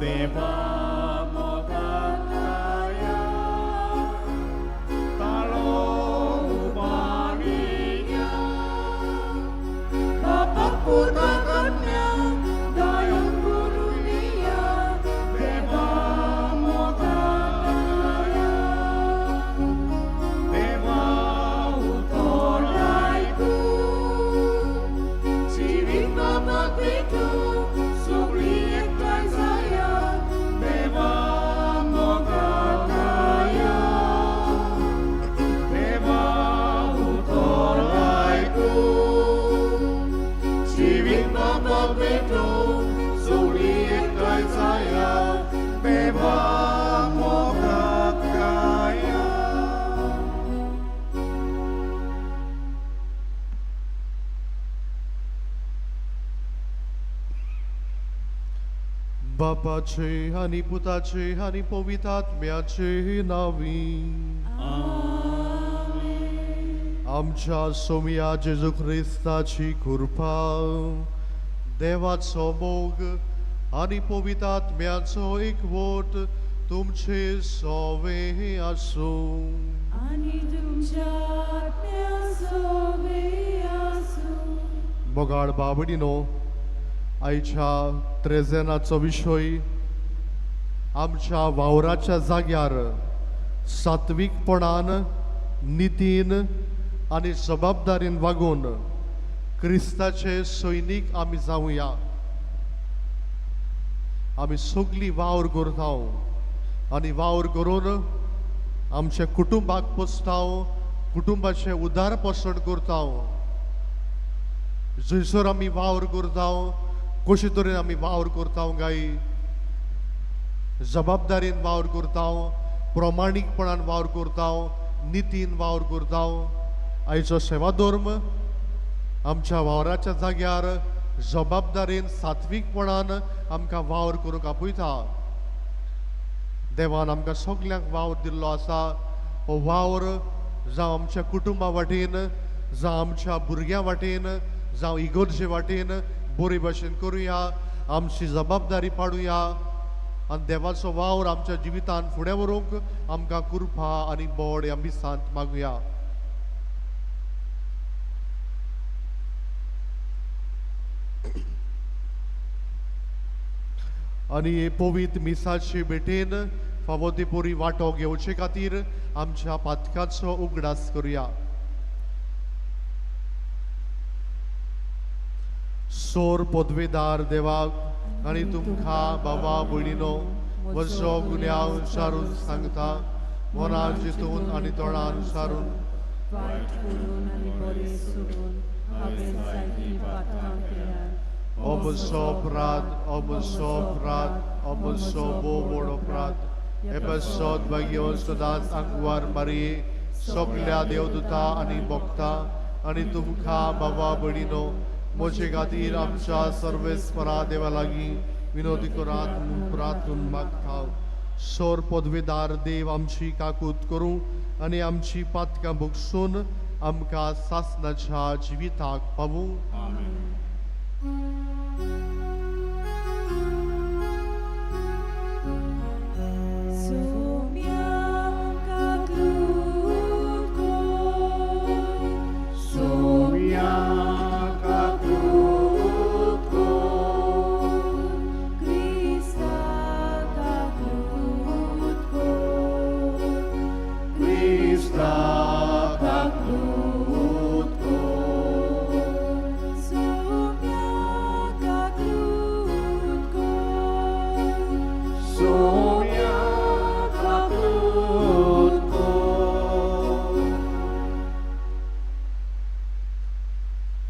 देवा मोगान काया तालो उबानिया Bapak Putra Kanya Dayang Gurunia Deva Mogadaya Deva Utoraiku Cirit Bapak itu Subliek dan saya Deva Mogadaya Deva Utoraiku Cirit Bapak itu Subliek dan saya Deva Mogadaya बापाचे आणि पुताचे आणि पवित्रात्म्याचे नावी आमच्या सोमिया जेजू ख्रिस्ताची कृपा देवाचो मोग आणि पवित्रात्म्याचो एकवट तुमचे सोवे आसो आणि तुमच्या आत्म्यासोबे आसो. मोगाळ बाबडीनो आयच्या त्रेजेनाचो विशय आमच्या वावराच्या जाग्यार सात्विकपणान नितीन आणि जबाबदारीन वागून क्रिस्ताचे सैनीक आमी जावया. आमी सगळी वावर करताव आणि वावर करून आमच्या कुटुंबाक पोसताव, कुटुंबाचे उदार पोसण करताव. जयसर आमी वावर करताव कशे तरेन आमी वावर करताव गाय जबाबदारीन वावर करताव, प्रामाणीकपणान वावर करताव, नितीन वावर करताव. आयचो सेवा धर्म आमच्या वावराच्या जाग्यार जबाबदारीन सात्विकपणान आमकां वावर करूंक आपयता. देवान आमकां सगल्यांक वावर दिल्लो आसा. हो वावर जावं आमच्या कुटुंबा वाटेन, जावं आमच्या भुरग्यां वाटेन, जावं इगर्जे वाटेन बरे भशेन करुया, आमची जबाबदारी पाडुया आनी देवाचो वावर आमच्या जिवितान फुडें व्हरूंक आमकां कृपा आनी बोड ह्या मिसांत मागुया. आनी हे पवित्र मिसाचे भेटेन फावो ती बरी वांटो घेवचे खातीर आमच्या पातकाचो उगडास करुया. सोर पदवेदार देवाक आनी तुमकां बाबा भयणीनो म्हजो गुन्यांव विचारून सांगता. मनान चिंतून आनी तोंडान विचारून वायट करून आनी बरें सोडून हांवें जायतीं पातकां केल्यात. म्हजो अपराध, म्हजो अपराध, म्हजो भोव व्हड अपराध. हे बसोत भाग्यो सदांच आंगवार मारये सगळ्या देवदूतां आनी भक्तां आनी तुमकां बाबा भयणीनो म्हजे खातीर आमच्या सर्वेस्परा देवा लागीं विनोदी करात म्हूण प्रार्थून मागता. सोर पदवेदार देव आमची काकूत करूं आनी आमची पातकां भोगसून आमकां सासणाच्या जिविताक पावूं.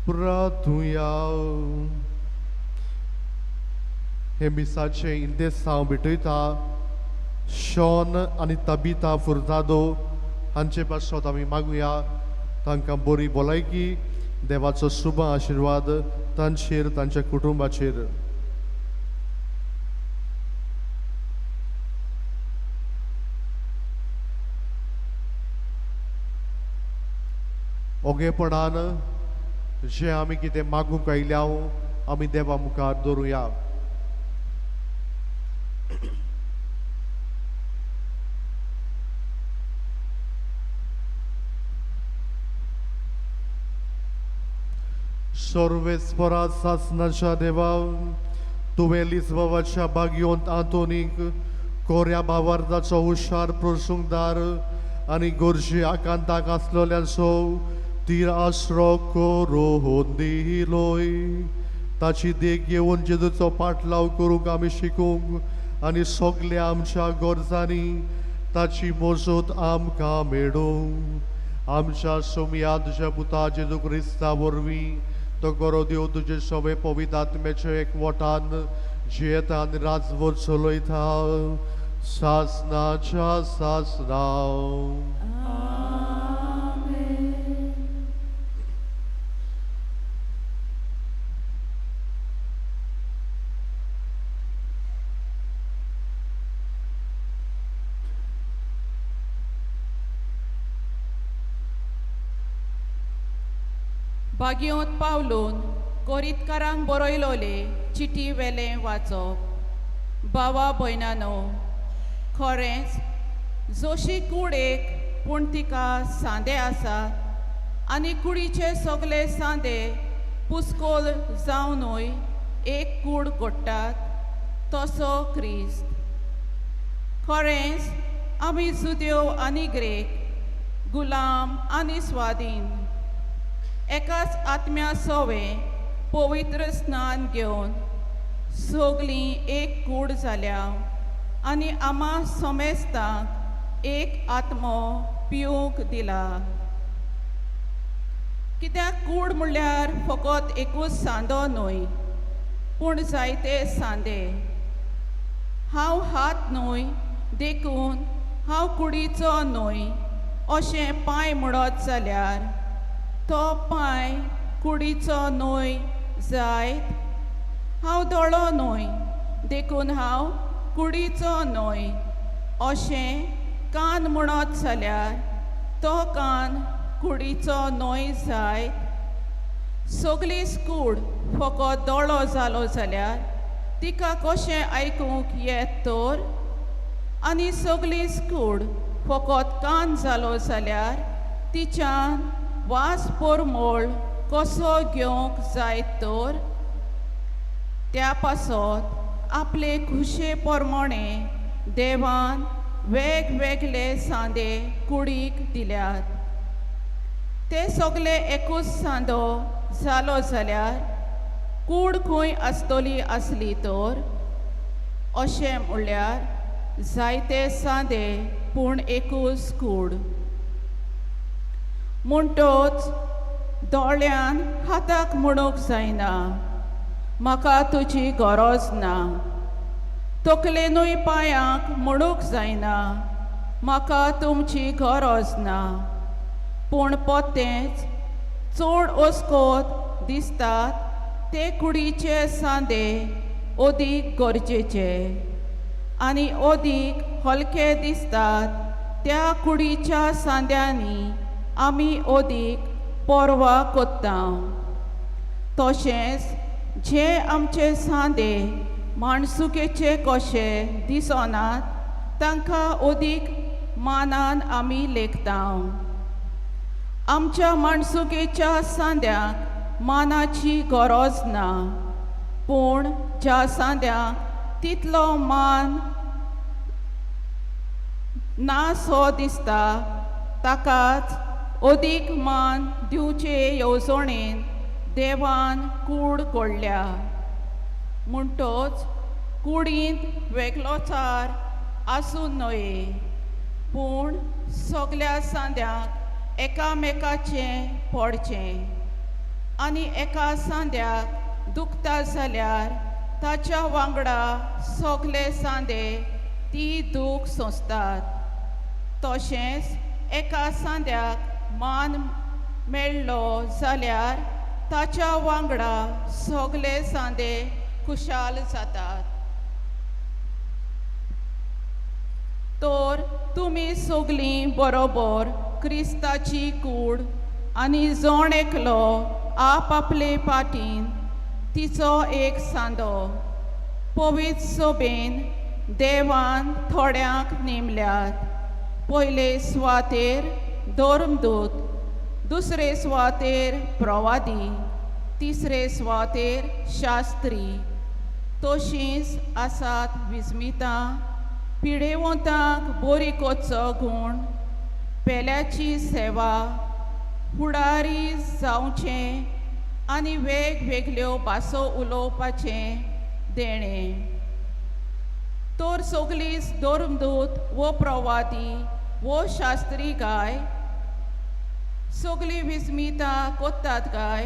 प्रार्थुया. हे मिसाचे इंदेस हांव भेटयता शॉन आनी तबिता फुर्तादो हांचे पासत आमी मागुया. तांकां बरी भलायकी, देवाचो शुभ आशिर्वाद तांचेर तांच्या कुटुंबाचेर. ओगेपणान जे आमी कितें मागूंक आयल्या आमी देवा मुखार दवरुया. सर्वेस्परा सासनाच्या देवा तुवें लिस्बावाच्या बागयोंत आंतोनीक कोऱ्या भावार्थाचो हुशार प्रसूंगदार आनी गोरजी आकांताक आसलोल्यांचो तीर आसरो करून दिलोय. ताची देख घेवन जेजूचो पाटलाव करूंक आमी शिकूंक आनी सगल्या आमच्या गरजांनी ताची मजत आमकां मेळूंक आमच्या सोमयादच्या पुता जेजू क्रिस्ता वरवीं तो गरो देव तुजे सगळे पवित्र आत्म्याचे एकवटान जियेता आनी राजवट चलयता सासनाच्या सासनांव. बागयोंत पावलून कोरीतकारांक बरयलोले चिटी वेलें वाचप. भावा भयणानो, खरेंच जोशी कूड एक पूण तिका सांदे आसात आनी कुडीचे सगळे सांदे पुस्कोल जावनूय एक कूड घोडटात तसो क्रिस्त. खरेंच आमी जुद्यो आनी ग्रेक, गुलाम आनी स्वाधीन एकाच आत्म्या सवे पवित्र स्नान घेवन सगळीं एक कूड जाल्या आनी आम्हा समेस्तांक एक आत्मो पिवूंक दिला. कित्याक कूड म्हणल्यार फकत एकूच सांदो न्हय पूण जायते सांदे. हांव हात न्हय देखून हांव कुडीचो न्हय अशें पांय म्हणत जाल्यार तो पांय कुडीचो न्हय जायत. हांव दोळो न्हय देखून हांव कुडीचो न्हय अशें कान म्हणत जाल्यार तो कान कुडीचो न्हय जायत. सगळीच कूड फकत दोळो जालो जाल्यार तिका कशें आयकूंक येत तर, आनी सगळीच कूड फकत कान जालो जाल्यार तिच्यान वास परमळ कसो घेवंक जायत तर. त्या पासत आपले खुशे प्रमाणे देवान वेगवेगळे सांदे कुडीक दिल्यात. ते सगळे एकूच सांदो जालो जाल्यार कूड खंय आसतली आसली तर, अशें म्हणल्यार जायते सांदे पूण एकूच कूड. म्हणटोच दोळ्यान हाताक म्हणूंक जायना म्हाका तुजी गरज ना, तकलेनूय पांयांक म्हणूंक जायना म्हाका तुमची गरज ना, पूण पोतेच चड ओस्कोत दिसतात ते कुडीचे सांदे ओदीक गरजेचे आनी ओदीक हलके दिसतात त्या कुडीच्या सांद्यांनी आमी ओदीक परवा कोत्ता. तशेंच जे आमचे सांदे माणसुकेचे कशे दिसनात तांकां ओदीक मानान आमी लेखता. आमच्या माणसुकेच्या सांद्यांक मानाची गरज ना, पूण ज्या सांद्यांक तितलो मान ना सो दिसता ताकाच ओदीक मान दिवचे येवजणेन देवान कूड घडल्या. म्हणटोच कुडींत वेगळोचार आसूं न्हये पूण सगल्या सांद्यांक एकामेकाचें पडचें. आनी एका सांद्याक दुखता जाल्यार ताच्या वांगडा सगले सांदे ती दूख सोंसतात. तशेंच एका सांद्याक मान मेळ्ळो जाल्यार ताच्या वांगडा सगले सांदे खुशाल जातात. तर तुमी सगळीं बरोबर क्रिस्ताची कूड आनी जण एकलो आपआपले पाटीन तिचो एक सांदो पवित्र सोबेन देवान थोड्यांक नेमल्यात. पयले सुवातेर धर्मदूत, दुसरे सुवातेर प्रवादी, तिसरे सुवातेर शास्त्री तशींच आसात विस्मितां पिडेवंतांक बरी कोचो गूण पेल्याची सेवा फुडारी जावचें आनी वेगवेगळ्यो भासो उलोवपाचें देणें तोर सोगलीच धर्मदूत वो प्रवादी वो शास्त्री गाय सोगली विस्मितां कोत्तात गाय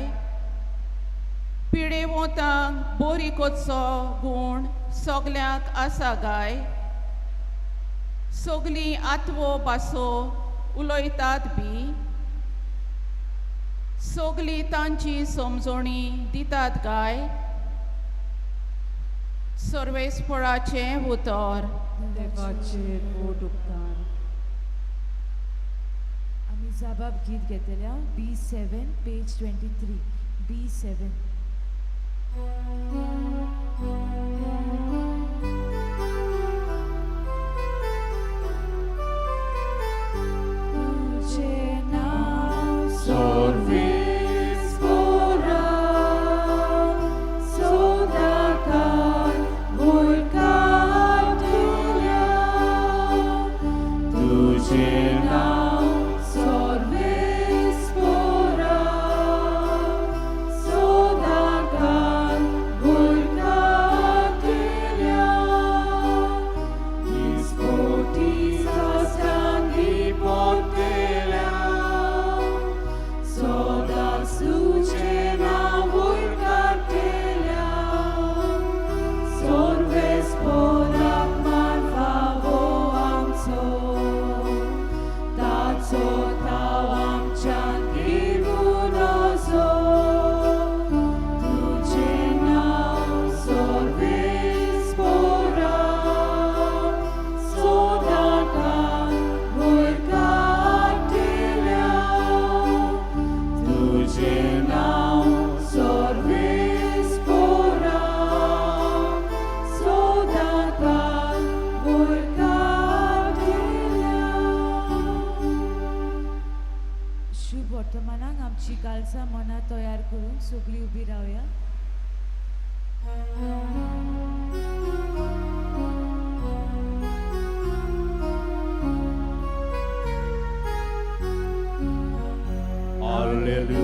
पिडेवंतांक बरी कोचो गूण सोगल्यांक आसा गाय सोगली आत्वो भासो उलोयतात बी सोगली तांची समजोणी दितात गाय सर्वेस्पराचें उतर देवाचेर पोट उपकार. आमी जबाब गीत घेतल्या B7 पेज 23 B7. तुझे नाव Sorvis fora, सोदाकार मुळकाटिल्या तुझे नाव सर्वेस्परा सोदाकार मुळकाटिल्या Ispoti सस्तांगी पोतेल्या सोदा सुचे नाव मुळकाटिल्या सर्वेस्पराक मानवावो आमचो ताचो ताव आमच्यान दिवून असो तुझे नाव सर्वेस्परा सोदाकार मुळकाटिल्या तुझे नाव सर्वेस्परा सोदाकार मुळकाटिल्या. शुभ वर्तमानाक आमची कालसा मना तयार करून सगळी उबी रावया.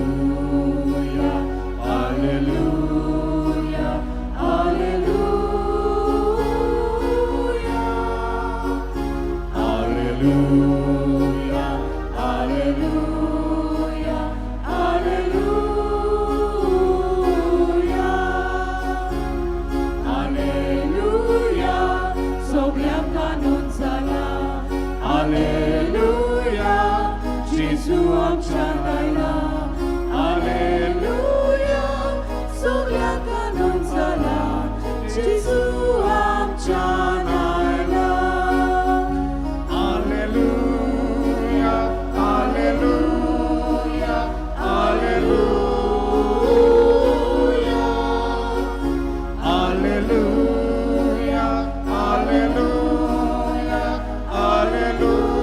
Alleluia, Alleluia, Alleluia, Alleluia, Alleluia, Alleluia, Alleluia, सगळ्यांक कानून जाला Alleluia, जेजू आमच्यान आयला. Alleluia, सगळ्यांक कानून जाला जेजू आमच्यान आयला. Alleluia, Alleluia, Alleluia, Alleluia, Alleluia, Alleluia.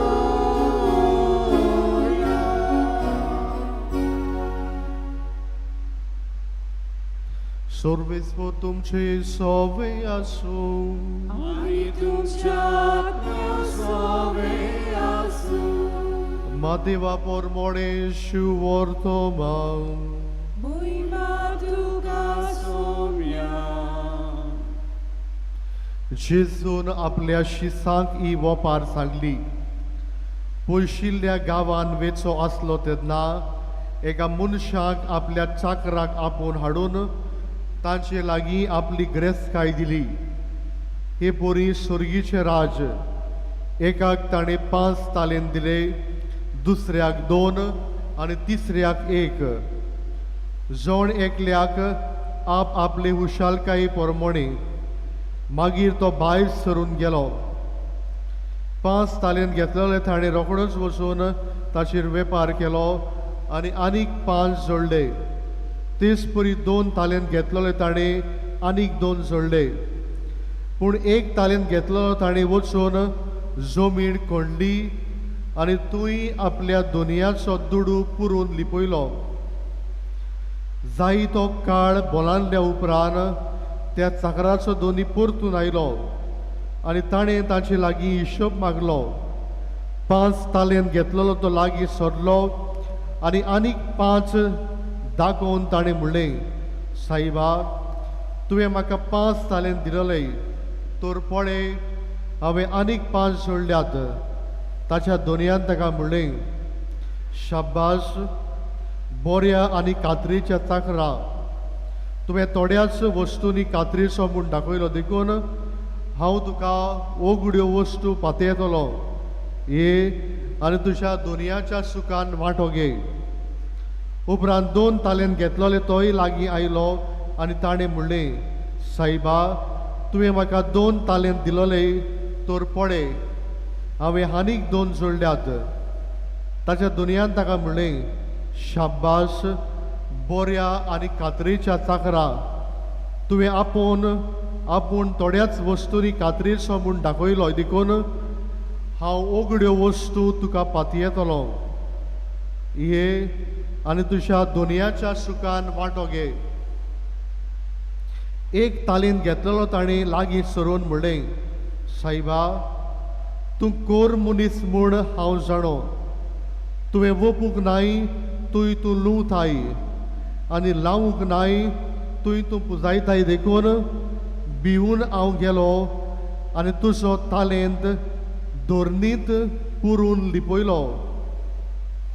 सर्वेस्व तुमचे सवे आसूं Ani तुमच्या सोवे आसू Mateva pormone शुवर्तमान मुइमा तुका सोम्या जेजून आपल्या शिसांक ही वोपार सांगली. पयशिल्ल्या गांवान वेचो आसलो तेन्ना एका मनशाक आपल्या चाकराक आपोवन हाडून तांचे लागीं आपली ग्रेस्तकाय दिली. हे पोरी स्वर्गीचे राज. एकाक ताणें 5 तालेंत दिले, दुसऱ्याक 2 आनी तिसऱ्याक 1. जोण एकल्याक आप आपले हुशालकाये प्रमाणे. मागीर तो भायर सरून गेलो. 5 तालेंत घेतलेले ताणें रोखडोच वचून ताचेर वेपार केलो आनी आनीक 5 जोडले. तेच परी 2 तालेंत घेतलेले ताणें आनीक 2 जोडले. पूण 1 तालेंत घेतलेलो ताणें वचून जमीन खणली आनी तुंय आपल्या दोनयाचो दुडू पुरून लिपयलो. जाई तो काळ बोलांडल्या उपरांत त्या चाकराचो दोनी परतून आयलो आनी ताणें ताचे लागीं हिशोब मागलो. 5 तालेंत घेतलेलो तो लागीं सरलो आनी आनीक 5 दाखोवन ताणें म्हणलें, सायबा, तुवें म्हाका 5 तालेंत दिलेले, तर पळय हांवें आनीक 5 जोडल्यात. ताच्या दोनयान ताका म्हणलें, शाब्बास, बऱ्या आनी कात्रीच्या चाकरा, तुवें थोड्याच वस्तूंनी कात्रीचो म्हूण दाखयलो देखून हांव तुका ओगड्यो वस्तू पातयतलो. ये आनी तुज्या दोनयाच्या सुखान वांटो घे. उपरांत 2 तालेंत घेतलोले तोय लागीं आयलो आनी ताणें म्हणलें, सायबा, तुवें म्हाका 2 तालेंत दिलोले, तर पळय हांवें आनीक 2 जोडल्यात. ताच्या दोनयान ताका म्हणलें, शाब्बास, बऱ्या आनी कात्रीच्या चाकरा, तुवें आपूण थोड्याच वस्तूंनी कात्रीचो म्हूण दाखयलो देखून हांव ओगड्यो वस्तू तुका पातयेतलो. ये आनी तुज्या दोनयाच्या सुखान वांटो घे. 1 तालींत घेतलेलो ताणें लागीं सरून म्हणलें, सायबा, तूं कोर मनीस म्हूण हांव जाणो. तुवें वपूंक नाय, तूं लुंवताय, आनी लावूंक नाय, तूं पुजायताय देखून भिवून हांव गेलो आनी तुजो तालेंत धोरणींत पुरून लिपयलो.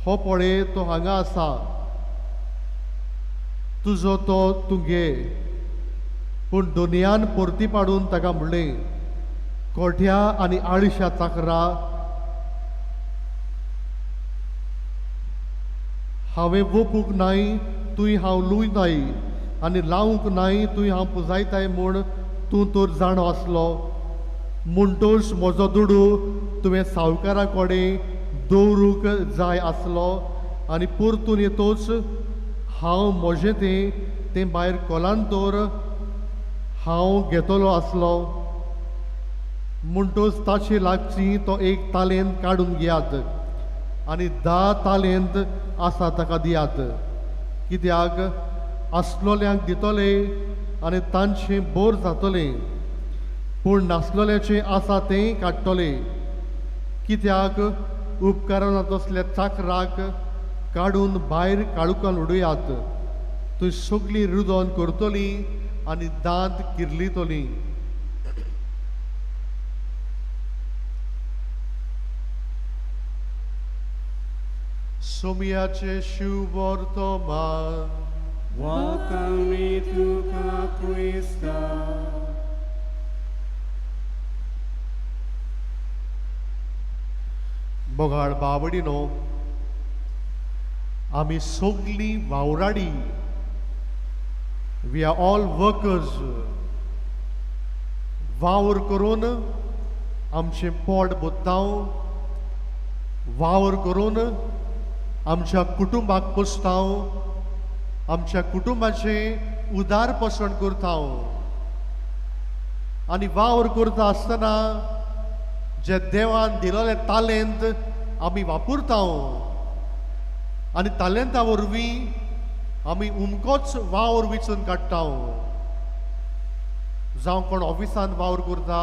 हो पळय तो हांगा आसा, तुजो तो तूं घे. पूण दोनयान परती पाडून ताका म्हणलें, कोठ्या आनी आळश्या चाकरा, हांवें वपूंक नाय, तुय हांव लुंयताय, आनी लावूंक नाय, तुय हांव पुजायताय म्हूण तूं तर जाणो आसलो. म्हणटोच म्हजो दुडू तुवें सावकारा कडेन दवरूंक जाय आसलो आनी परतून येतोच हांव म्हजें तें भायर कोलान तर हांव घेतलो आसलो. म्हणटोच ताचे लागची तो 1 तालेंत काडून घेयात आनी 10 तालेंत आसा ताका दियात. कित्याक आसलोल्यांक दितले आनी तांचें बोर जातलें, पूण नासलोल्याचें आसा तें काडटले. कित्याक उपकारान तसल्या चाकराक काडून भायर काळुकान उडयात. थंय सगळीं रुदोन करतलीं आनी दांत किर्लितलीं. सोमयाचे शुभ वर्तमान. Welcome tuka Krista. मोगाळ बावडीनो, आमी सगळीं वावराडी. We are all workers. वावर करून आमचें पोट भरतांव, वावर करून आमच्या कुटुंबाक पोसतांव, आमच्या कुटुंबाचें उदार पोसण करतांव. आनी वावर करता आसतना जे देवान दिलोले तालेंत आमी वापरतांव आनी तालेंता वरवीं आमी उमकोच वावर विचून काडटांव. जावं कोण ऑफिसान वावर करता,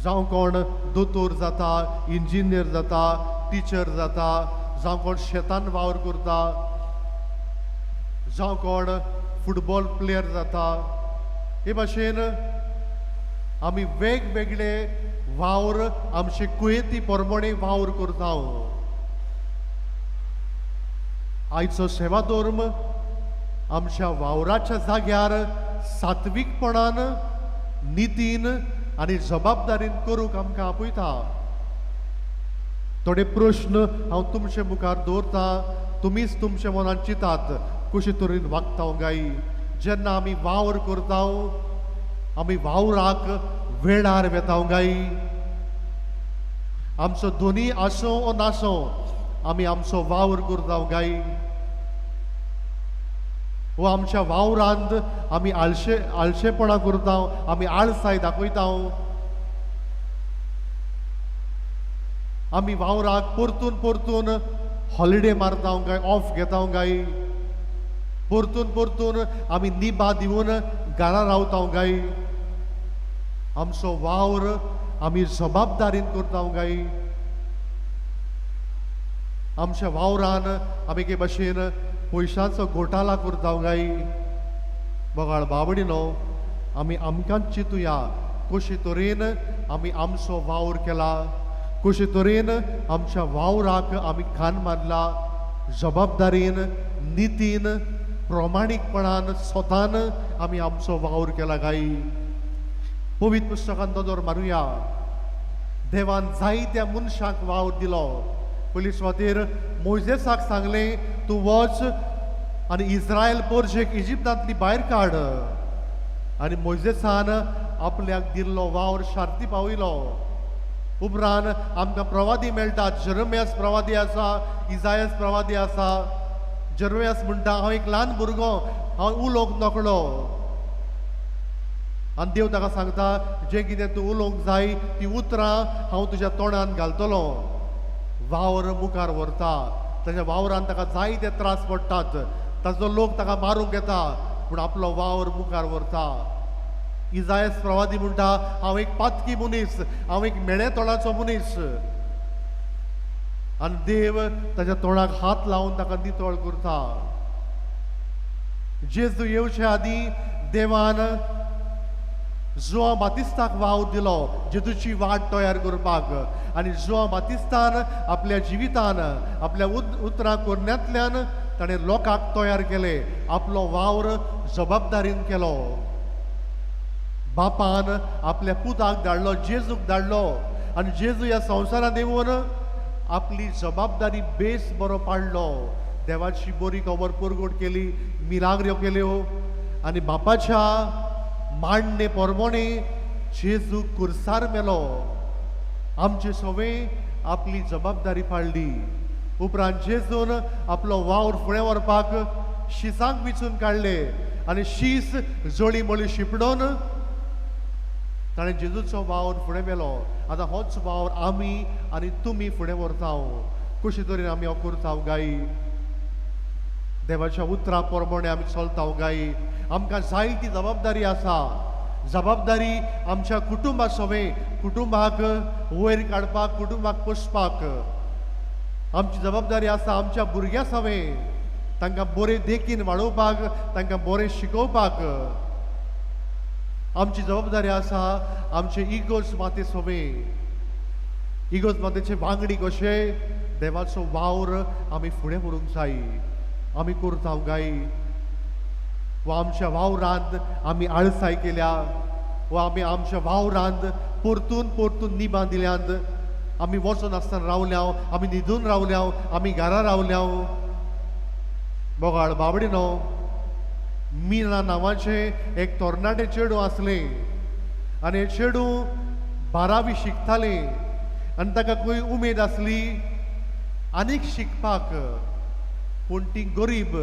जावं कोण दोतोर जाता, इंजिनियर जाता, टिचर जाता, जावं कोण शेतान वावर करता, जावं कोण फुटबॉल प्लेयर जाता. हे भाशेन आमी वेगवेगळे वावर आमचे कुयेती प्रमाणे वावर करता. आयचो सेवा धर्म आमच्या वावराच्या जाग्यार सात्विकपणान, नितीन आनी जबाबदारीन करूंक आमकां आपयता. थोडे प्रश्न हांव तुमचे मुखार दवरता, तुमीच तुमच्या मनान चिंतात कशे तरेन वागता गाय. जेन्ना आमी वावर करता, आमी वावराक वेळार वेता गाय. आमचो दोनी आसो ओ नासो, आमी आमचो वावर करता गाय. वो आमच्या वावरांत आमी आळशेपणा करता, आमी आळसाय दाखयता. आमी वावराक परतून परतून हॉलिडे मारता गाय, ऑफ घेता गाय. परतून परतून आमी निबा दिवन घरा रावता गाय. आमचो वावर आमी जबाबदारीन करता गाय. आमच्या वावरान आमी के भाशेन पयशांचो घोटाळा करता गाय. बगाळ बाबडीनो, आमी आमकांच चिंतुया कशे तरेन आमी आमचो वावर केला, कशे तरेन आमच्या वावराक आमी खान मारला, जबाबदारीन, नितीन, प्रामाणीकपणान, स्वतान आमी आमचो वावर केला गाय. पवित्र पुस्तकान दोदोर मारुया. देवान जायत्या मनशांक वावर दिलो. पयली सुवातेर मोइजेसाक सांगलें, तूं वच आनी इस्रायल परजेक इजिप्तांतली भायर काड. आनी मोइजेसान आपल्याक दिल्लो वावर शार्ती पावयलो. उपरांत आमकां प्रवादी मेळटात. जेरेमियास प्रवादी आसा, इसायास प्रवादी आसा. जेरेमियास म्हणटा, हांव एक ल्हान भुरगो, हांव उलोवंक नकळो. आनी देव ताका सांगता, जें कितें तूं उलोवंक जाय ती उतरां हांव तुज्या तोंडान घालतलो. वावर मुखार व्हरता. ताच्या वावरान ताका जायते त्रास पडटात. ताचो लोक ताका मारूंक येता, पूण आपलो वावर मुखार व्हरता. इसायास प्रवादी म्हणटा, हांव एक पातकी मनीस, हांव एक मेळे तोंडाचो मनीस. आनी देव ताच्या तोंडाक हात लावन ताका नितळ करता. जेजू येवचे आदीं देवान जोआ बातिस्ताक वाव दिलो जेजूची वाट तयार करपाक. आनी जोआ बातिस्तान आपल्या जिवितान, आपल्या उतरां कोरण्यांतल्यान ताणें लोकांक तयार केले. आपलो वावर जबाबदारीन केलो. बापान आपल्या पुताक धाडलो, जेजूक धाडलो. आनी जेजू ह्या संवसारांत येवन आपली जबाबदारी बेस बरो पाडलो. देवाची बरी खबर परगट केली, मिलाग्र्यो केल्यो. आनी बापाच्या मांडणे परमणे जेजू कुर्सार मेलो. आमचे सगळे आपली जबाबदारी पाळली. उपरांत जेजून आपलो वावर फुडें व्हरपाक शिसांक विचून काडले. आनी शीस जळी मळी शिपडोन ताणें जेजूचो वावर फुडें व्हेलो. आतां होच वावर आमी आनी तुमी फुडें व्हरता. कशे तरेन आमी हो करता गाय. देवाच्या उतरां प्रमाणे आमी चलता गाय. आमकां जायती जबाबदारी आसा. जबाबदारी आमच्या कुटुंबा सवें, कुटुंबाक वयर काडपाक, कुटुंबाक पोसपाक. आमची जबाबदारी आसा आमच्या भुरग्यां सवें, तांकां बरे देखीन वाडोवपाक, तांकां बरें शिकोवपाक. आमची जबाबदारी आसा आमचे इगोज माते सवें. इगोज मातेचे वांगडी कशे देवाचो वावर आमी फुडें व्हरूंक जाय. आमी करता गाय. वा आमच्या वावरांत आमी आळसाय केल्या, वा आमी आमच्या वावरांत परतून परतून निबां दिल्यांत आमी वचून आसतना रावल्या, आमी न्हिदून रावल्या, आमी घरा रावल्या. बोगाळ बाबडीनो, मीना नांवाचें एक तरणाटें चेडूं आसलें. आनी हें चेडूं 12वी शिकतालें. आनी ताका खंय उमेद आसली आनीक शिकपाक. पूण ती गरीब.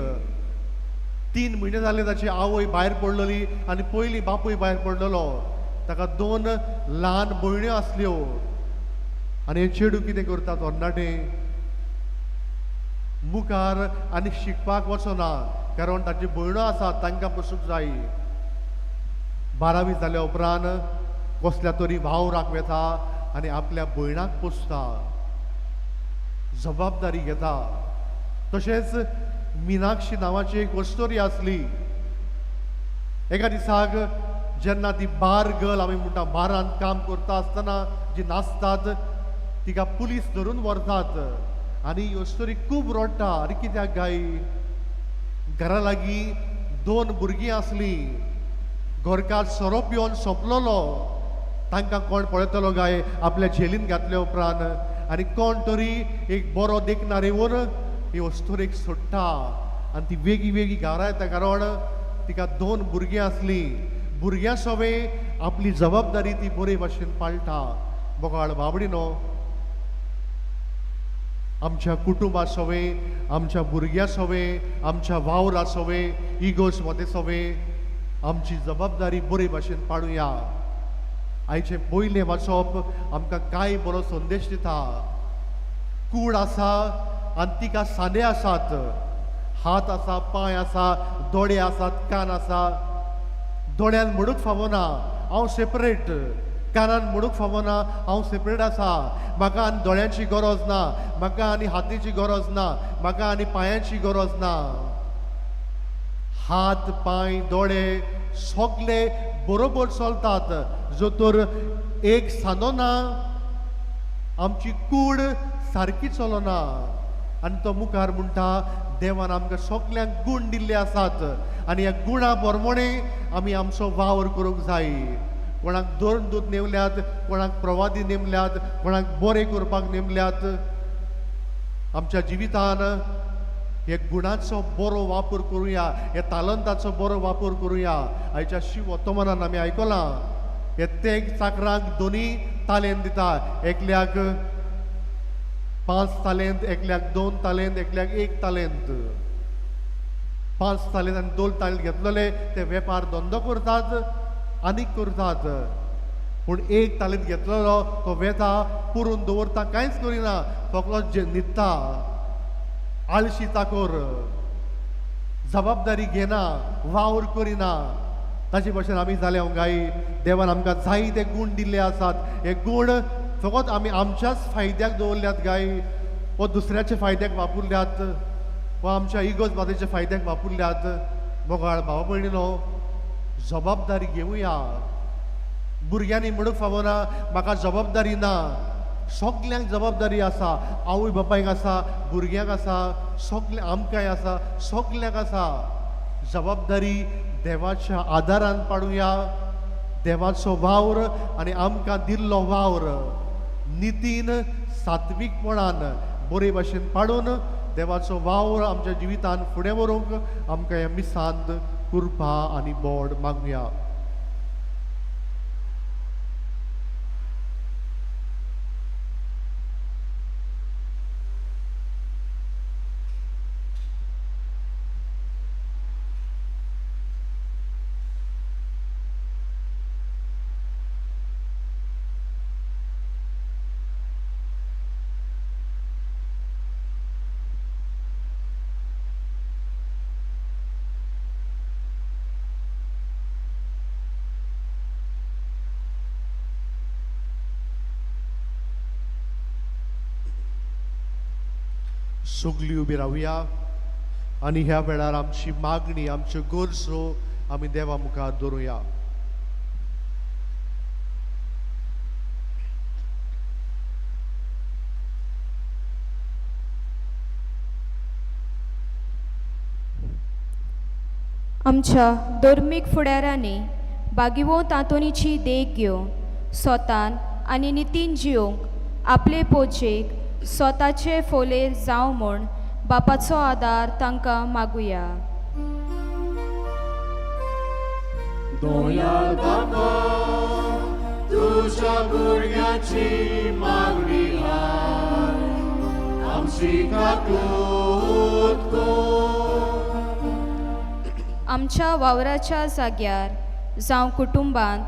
3 म्हयने जाले ताची आवय भायर पडलेली आनी पयलीं बापूय भायर पडलेलो. ताका 2 ल्हान भयण्यो आसल्यो. आनी हे चेडूं कितें करता तरणाटें, मुखार आनी शिकपाक वचना, कारण ताची भयण्यो आसात, तांकां पसूंक जाय. 12वी जाल्या उपरांत कसल्या तरी वावराक वेता आनी आपल्या भयणाक पोसता, जबाबदारी घेता. तशेंच मिनाक्षी नांवाची एक वस्तोरी आसली. एका दिसाक जेन्ना ती बार गर्ल, आमी म्हणटा बारांत काम करता आसतना जी नाचतात, तिका पुलीस धरून व्हरतात. आनी ही वस्तोरी खूब रडटा. आनी कित्याक गाय? घरा लागीं 2 भुरगीं आसलीं. घरकार सोरोप येवन सोंपलोलो. तांकां कोण पळयतलो गाय आपल्या झेलीन घातल्या उपरांत. आनी कोण तरी एक बरो देखणार येवन ही वस्तोरेक सोडटा. आनी ती वेगळी वेगळी घरा येता, कारण तिका 2 भुरगीं आसलीं. भुरग्यां सवें आपली जबाबदारी ती बरे भाशेन पाळटा. बोगाळ बाबडीनो, आमच्या कुटुंबा सवें, आमच्या भुरग्यां सवें, आमच्या वावरा सवें, इगोज मते सवें आमची जबाबदारी बरे भाशेन पाळुया. आयचें पयलें वाचप आमकां कांय बरो संदेश दिता. कूड आसा आनी तिका सादे आसात. हात आसा, पांय आसा, दोळे आसात, कान आसा. दोळ्यान म्हणूक फावना हांव सेपरेट, कानान म्हणूक फावना हांव सेपरेट आसा. म्हाका आनी दोळ्यांची गरज ना, म्हाका आनी हातीची गरज ना, म्हाका आनी पांयांची गरज ना. हात, पांय, दोळे सगळे बरोबर चलतात. जोतर एक सानो ना, आमची कूड सारकी चलना. आनी तो मुखार म्हणटा देवान आमकां सगल्यांक गूण दिल्ले आसात आनी ह्या गुणा प्रमाणे आमी आमचो वावर करूंक जाय. कोणाक दोन दूत नेमल्यात, कोणाक प्रवादी नेमल्यात, कोणाक बरें करपाक नेमल्यात. आमच्या जिवितान हे गुणाचो बरो वापर करुया, हे तालंताचो बरो वापर करुया. आयच्या शिव वर्तमानान आमी आयकलां हे तेग चाकरांक दोनी तालेंत दिता. एकल्याक 5 तालेंत, एकल्याक 2 तालेंत, एकल्याक 1 तालेंत. 5 तालेंत आनी 2 तालेंत घेतलेले ते वेपार धंदो करतात आनीक करतात. पूण 1 तालेंत घेतलेलो तो वेता, पुरून दवरता, कांयच करिना, फकत जे न्हिदता. आळशी चाकोर, जबाबदारी घेना, वावर करिना. ताचे भशेन आमी जाले गाय. देवान आमकां जायते गूण दिल्ले आसात. हे गूण फकत आमी आमच्याच फायद्याक दवरल्यात गाय, व दुसऱ्याच्या फायद्याक वापरल्यात, व आमच्या इगोज बादेच्या फायद्याक वापरल्यात. मोगाळ भाव भयणीनो, जबाबदारी घेवया. भुरग्यांनी म्हणूक फावना म्हाका जबाबदारी ना. सगल्यांक जबाबदारी आसा. आवय बापायक आसा, भुरग्यांक आसा, सगळे आमकांय आसा, सगल्यांक आसा. जबाबदारी देवाच्या आदारान पाडुया. देवाचो वावर आनी आमकां दिल्लो वावर नितीन सात्विकपणान बरे भाशेन पाडून देवाचो वावर आमच्या जिवितान फुडें व्हरूंक आमकां ह्या मिसांत कृपा आनी बोड मागुया. सगळीं उबी रावया आनी ह्या वेळार आमची मागणी, आमच्यो गरजो आमी देवा मुखार दवरुया. आमच्या धर्मीक फुडाऱ्यांनी बागिवो तांतोनीची देख घेवन स्वतान आनी नितीन जिवंक आपले पोचेक स्वताचे फोलेर जावं म्हूण बापाचो आदार तांकां मागुया. दोयाल बापा, तुझ्या भुरग्याची मागणी आय, आमची काकूट कर. आमच्या वावराच्या जाग्यार जावं कुटुंबांत,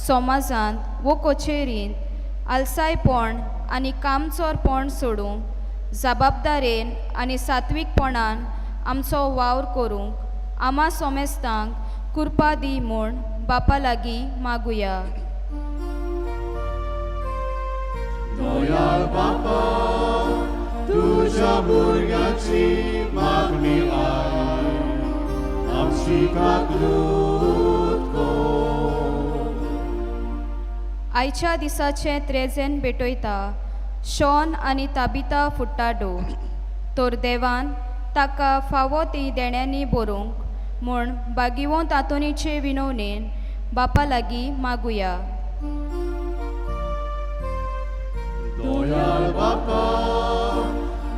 समाजांत वो कचेरींत आलसायपण आनी कामचोरपण सोडूंक जबाबदारेन आनी सात्विकपणान आमचो वावर करूंक आमा सोमेस्तांक कृपा दी म्हूण बापा लागीं मागुया. दोयाल बापा, तुझ्या भुरग्याची मागणी आय, आमची काकूट कर. आयच्या दिसाचें त्रेजेन भेटयता शॉन आनी ताबिता फुट्टाडो. तर देवान ताका फावो ती देण्यांनी बरोवंक म्हूण बागिवो तांतोनीचे विनवणेन बापा लागीं मागुया. दोयाल बापा,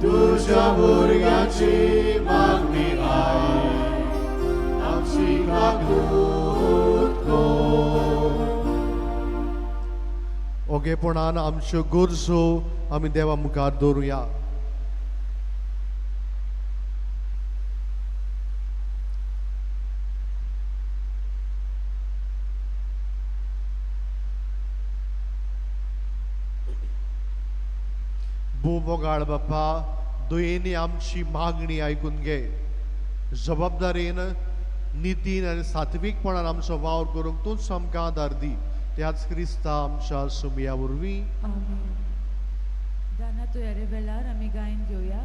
तुझ्या भुरग्याची मागणी आय, आमची काकूट कर. ओगेपणान आमच्यो गरजो आमी देवा मुखार दवरुया. भू मोगाळ बाप्पा, दोयेनी आमची मागणी आयकून घे. जबाबदारेन नितीन आनी सात्विकपणान आमचो वावर करूंक तूंच आमकां आदार दी. त्याच क्रिस्ता आमच्या सुमया वरवीं. आमेन. गाना तयारे वेळार आमी गायन घेवया.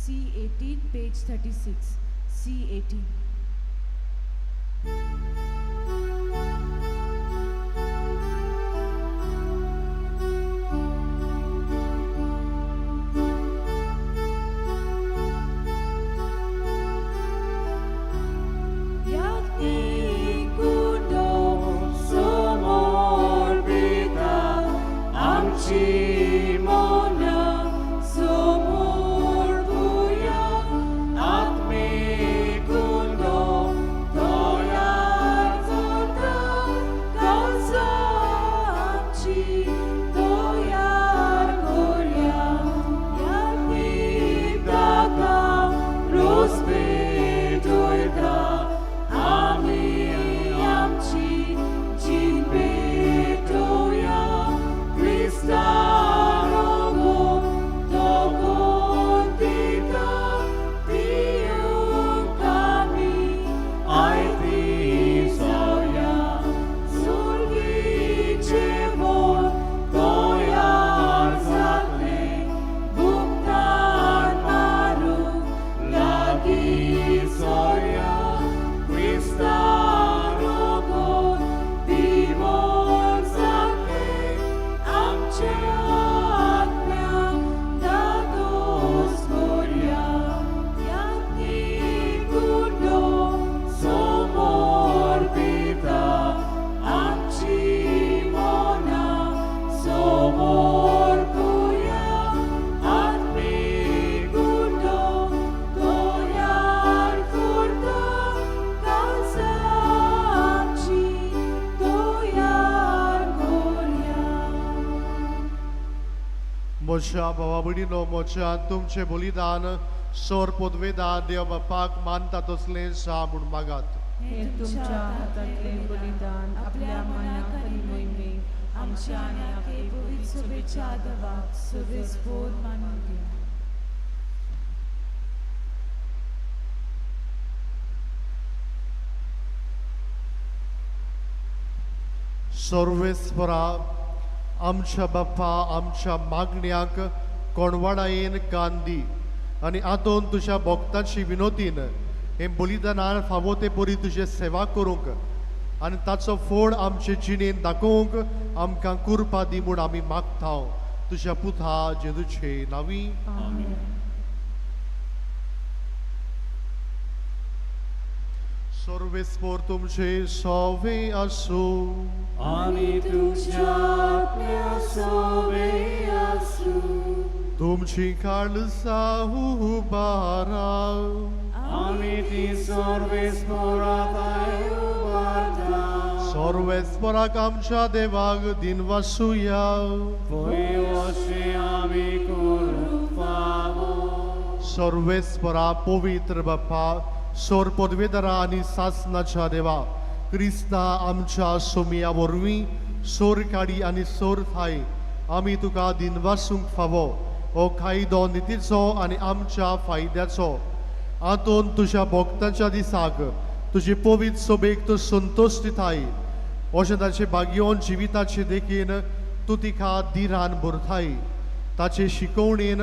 C18 page 36. C18. मोच्या भावा भयणीनो, मोच्या तुमचे बलिदान सोर पदवेदार देव बापाक मानता तसलें सा म्हूण मागात. हे तुमच्या हातातले बलिदान आपल्या मनाक आनी मोहिमेक आमच्या आनी आपले पवित्र सभेच्या आदराक सवेस्पोर मानून घेया. सर्वेस्परा, आमच्या बाप्पा, आमच्या मागण्याक कोणवाडायेन कान दी आनी हातूंत तुज्या भक्तांची विनोतीन हे बलिदानार फावो ते परी तुजे सेवा करूंक आनी ताचो फळ आमचे जिणेन दाखोवंक आमकां कुरपा दी म्हूण आमी मागता तुज्या पुता जेजूचे नांवी. आमेन. सर्वेस्पोर तुमचे सोवे आसूं. आमी तुझ्या आज्ञा सोवे आसू. तुमची काळजां उबारा. आमी ती सर्वेस्पोरांत उबारता. सर्वेस्पराक आमच्या देवाक दिनवासुया. पळय अशें आमी करूंक फावो. सर्वेस्परा पवित्र बाप्पा, सोर पदवेदारा आनी सासनाच्या देवा, क्रिस्ता आमच्या सोमया वरवीं सोर काडी आनी सोर थाय आमी तुका दिनवासूंक फावो. हो कायदो नितीचो आनी आमच्या फायद्याचो. हातूंत तुज्या भक्तांच्या दिसाक तुजी पवित्र सोबेक तूं संतोश दिताय. अशें ताचे भाग्योन जिविताचे देखीन तूं तिका दिरान भरताय. ताचे शिकवणेन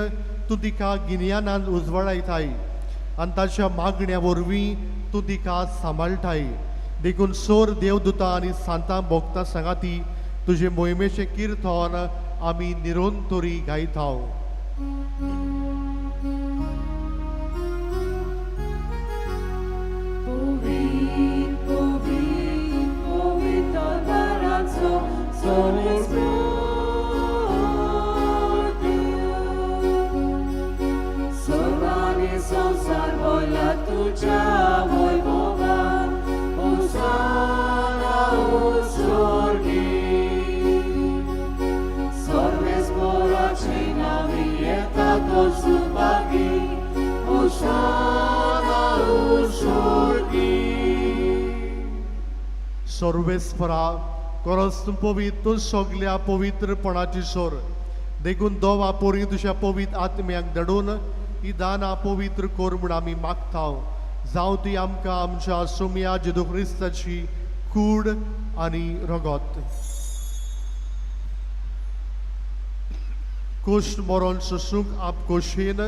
तूं तिका गिन्यानान उजवाडायताय आनी ताच्या मागण्या वरवीं तूं तिका सांबाळटाय. देखून सोर देवदूतां आनी सांतां भक्तां सांगाती तुजे मोहिमेचें किर्तन आमी निरोंतोरी गायता. संसार बोला तुझ्या वैभवान. होसाना ओ स्वर्गी. सर्वेस्पराचे नावी येता तो सुभागी. होसाना ओ स्वर्गी. सर्वेस्परा, खरोच तूं पवित्र, तूं सगल्या पवित्रपणाची सोर. देखून दोवा पोरी तुज्या पवित्र आत्म्याक धाडून ही दाना पवित्र कोर म्हूण आमी मागता. जावं ती आमकां आमच्या सोम्या जेजू क्रिस्ताची कूड आनी रगत. कोश्ट मरण सोसूंक आपकोशेन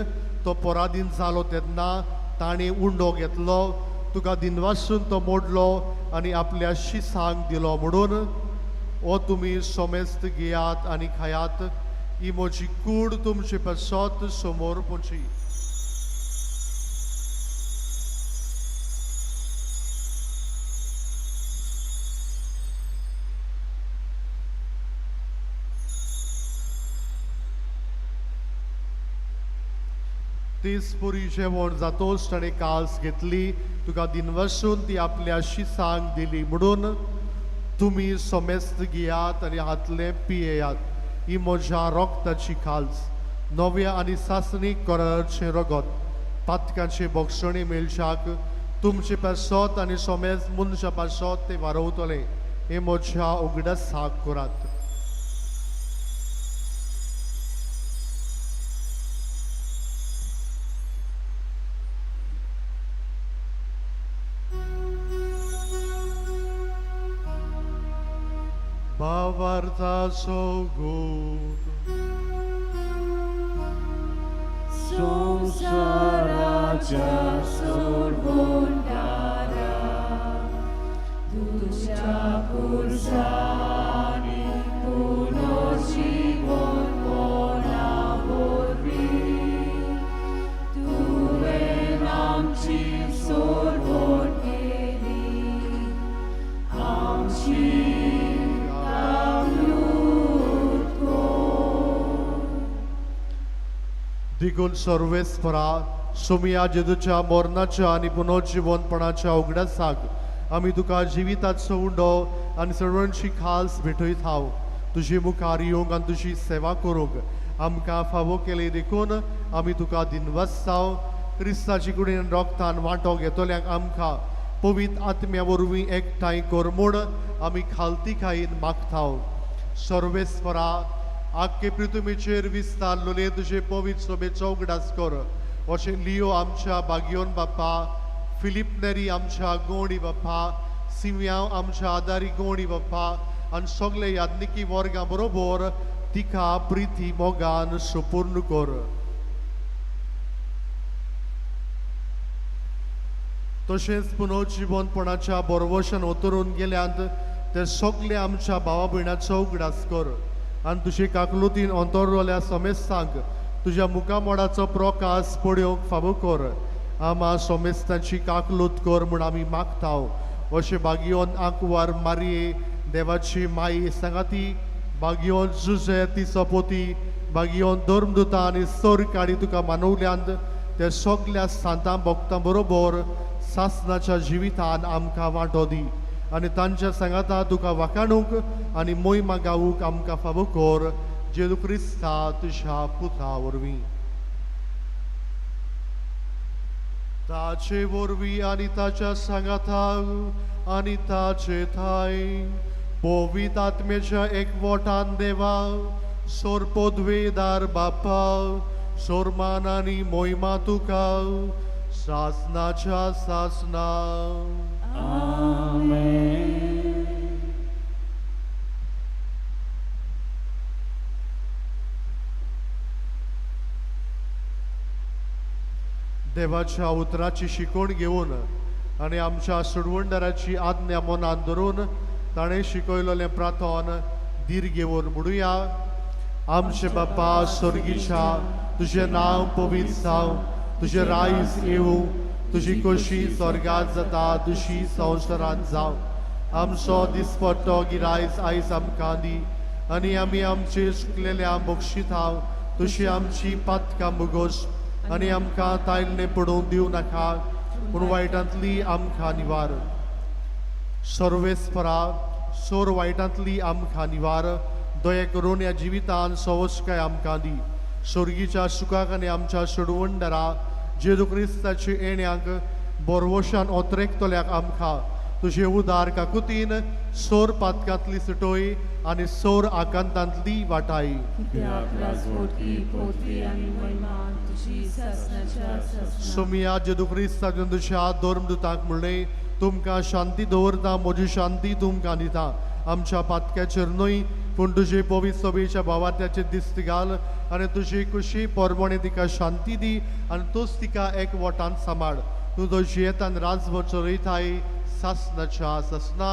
तो पराधीन जालो तेन्ना ताणें उंडो घेतलो, तुका दिनवासून तो मोडलो आनी आपल्या शिसांक दिलो म्हणून ओ तुमी सोमेस्त घेयात आनी खायात. ही म्हजी कूड तुमचे पासत समोर पोची. तीस पुरी जेवण जातोच ताणें कास घेतली, तुका दिनवासून ती आपल्या शिसांक दिली म्हणून तुमी सोमेस्त घेयात आनी हातले पियेयात. ही म्हज्या रोगताची खाल्स, नव्या आनी सासणीक कराराचें रगत, पातकांचे भक्षणे मेळशाक तुमचे पासत आनी सोमेस्त मनशा पासत ते वारवतले. हे म्हज्या उगडासाक करात. Bavartaso good. संसाराच्या सोडवणारा तुझ्या पुरसानी पुनर्जीवन कोणावरवी तुवें आमची सोडवण केली. आमची दिगून सर्वेस्परा सोमिया जेजूच्या मरणाच्या आनी पुनर्जीवनपणाच्या उगडासाक आमी तुका जिविताचो उंडो आनी सर्वांची खास भेटयत हांव. तुजी मुखार येवंक आनी तुजी सेवा करूंक आमकां फावो केले देखून आमी तुका दिनवासताव. क्रिस्ताची कुडीन रोगतान वांटो घेतल्यांक आमकां पवित्र आत्म्या वरवीं एकठांय कर म्हूण आमी खालती खाईन मागताव. सर्वेस्परा आख्खे पृथ्वीचेर विस्तारलोले तुजे पवित्र सोबेचो उगडास कर. अशें लियो आमच्या बागयोन बाप्पा, फिलिप नेरी आमच्या गोंडी बाप्पा, सिम्यांव आमच्या आदारी गोंडी बाप्पा आनी सगळे याज्ञिकी वर्गां बरोबर तिका प्रिती मोगान सुपूर्ण कर. तशेंच पुनर्जीवनपणाच्या बरवशान उतरून गेल्यांत ते सगळे आमच्या भावा भयणाचो उगडास कर आनी तुजे काकलुतीन अंतरलोल्या सोमेस्तांक तुज्या मुखामोडाचो प्रकाश पळोवंक फावो कर. आमा सोमेस्तांची काकलूत कर म्हूण आमी मागताव. अशें बागयोन आंकवार मारये देवाची माई सांगाती, बागयोन जुजे ती सपोती, बागयोन धर्मदुतां आनी सरकाडी तुका मानवल्यांत ते सगल्या सांतां भक्तां बरोबर सासणाच्या जिवितान आमकां वांटो दी आनी तांच्या सांगाता तुका वाखाणूंक आनी मोहिमा गावूंक आमकां फावो कर. जेजू क्रिस्ता तुज्या पुता वरवीं. ताचे वरवीं आनी ताच्या सांगाता आनी ताचे थाय पवित्र आत्म्याच्या एकवटान देवा सोर पदवेदार बापा सोरमान आनी मोहिमा तुका सासनाच्या सासना. देवाच्या उतराची शिकवण घेवन आनी आमच्या सुडवणदाराची आज्ञा मनान धरून ताणें शिकयलोलें प्रार्थन धीर घेवन म्हणुया. आमचे बापा स्वर्गीच्या तुजें नांव पवित्र जावं, तुजें रायज येवं, तुजी कशी स्वर्गांत जाता तशी संवसारांत जावं. आमचो दिसपट्टो गिरायज आयज आमकां दी आनी आमी आमचे चुकलेल्या बक्षितांव तशी आमची पातकां मुगोस आनी आमकां तायल्लें पडूंक दिवं नाका पूण वायटांतली आमकां निवार. सर्वेस्परा सोर वायटांतली आमकां निवार. दया करून ह्या जिवितान सवस्काय आमकां दी. स्वर्गीच्या सुखाक आनी आमच्या सोडवणदारा जेजू क्रिस्ताच्या येण्याक बरवशान ओतरेकतल्याक आमकां तुझे उदार काकुतीन सोर पातकांतली सटोय आनी सोर आकांतांतली वाटाय. कित्याक राजवटी पोत्री आनी महिमा तुझी ससनाच्या ससना. सोमिया जेदू क्रिस्ता जंदुशा दोर्म दुताक म्हणले तुमकां शांती दवरता म्हजी शांती तुमकां दिता. आमच्या पातक्याचेर न्हय पूण तुजे पवित्र सभेच्या भावार्थ्याचेर दिश्टी घाल आनी तुजी खुशी पोरमोणे तिका शांती दी आनी तूच तिका एकवटान सांबाळ. तूं तो जियेतान राजभर चलयताय सासनाच्या ससना.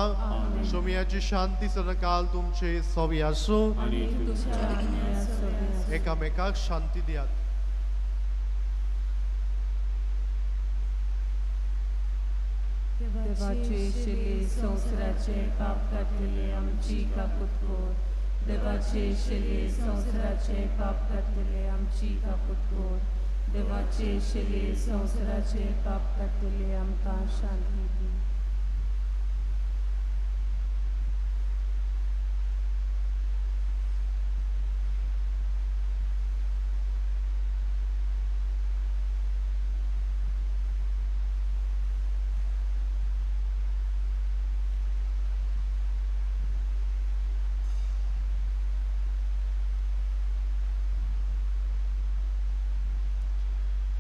सोमियाची शांती सदांकाल तुमचे सोबी आसूं. आनी तुझ्या आत्म्या सोबी. एकामेकाक शांती दियात. देवाचे शिले संवसाराचे पाप काढलेले आमची कापूत कोर. देवाचे शिले संवसाराचे पाप काढलेले आमची कापूत कोर. देवाचे शिले संवसाराचे पाप काढलेले आमकां शांती दी.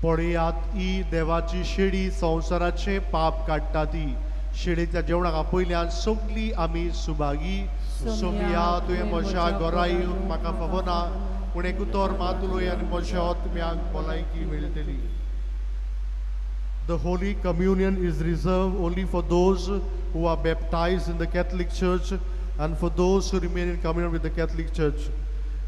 पळयात ही देवाची शेळी संवसाराचे पाप काडटा ती. शेळीच्या जेवणाक पयल्यान सगली आमी सुभागी. सोमिया तुवें म्हज्या घरा येवन म्हाका फवना पूण एक उतर मातुलोय आनी म्हज्या आत्म्याक भलायकी मेळटली. The Holy Communion is reserved only for those who are baptized in the Catholic Church and for those who remain in communion with the Catholic Church.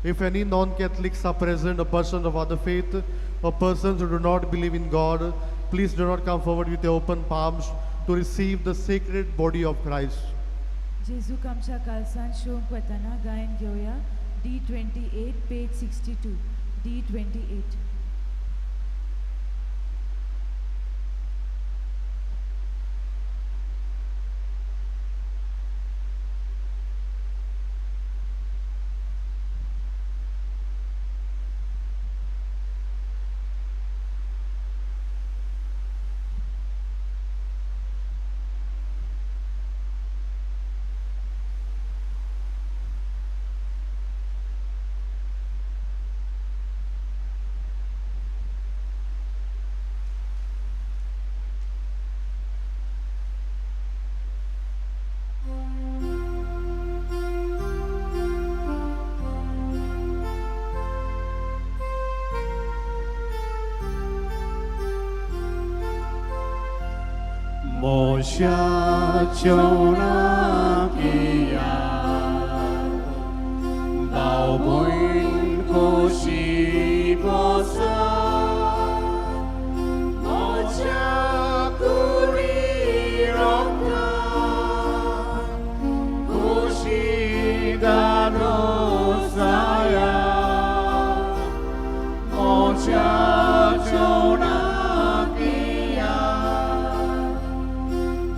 If any non-Catholics are present, or persons of other faith, or persons who do not believe in God, please do not come forward with your open palms to receive the sacred body of Christ. जेजूक आमच्या कालसान शोक वतना गायन घेवया. D28 page 62. D28. 모셔 전하기야 바오보인 곳이보사 모자 구리롭다 곳이가 노사야 모자 전하기야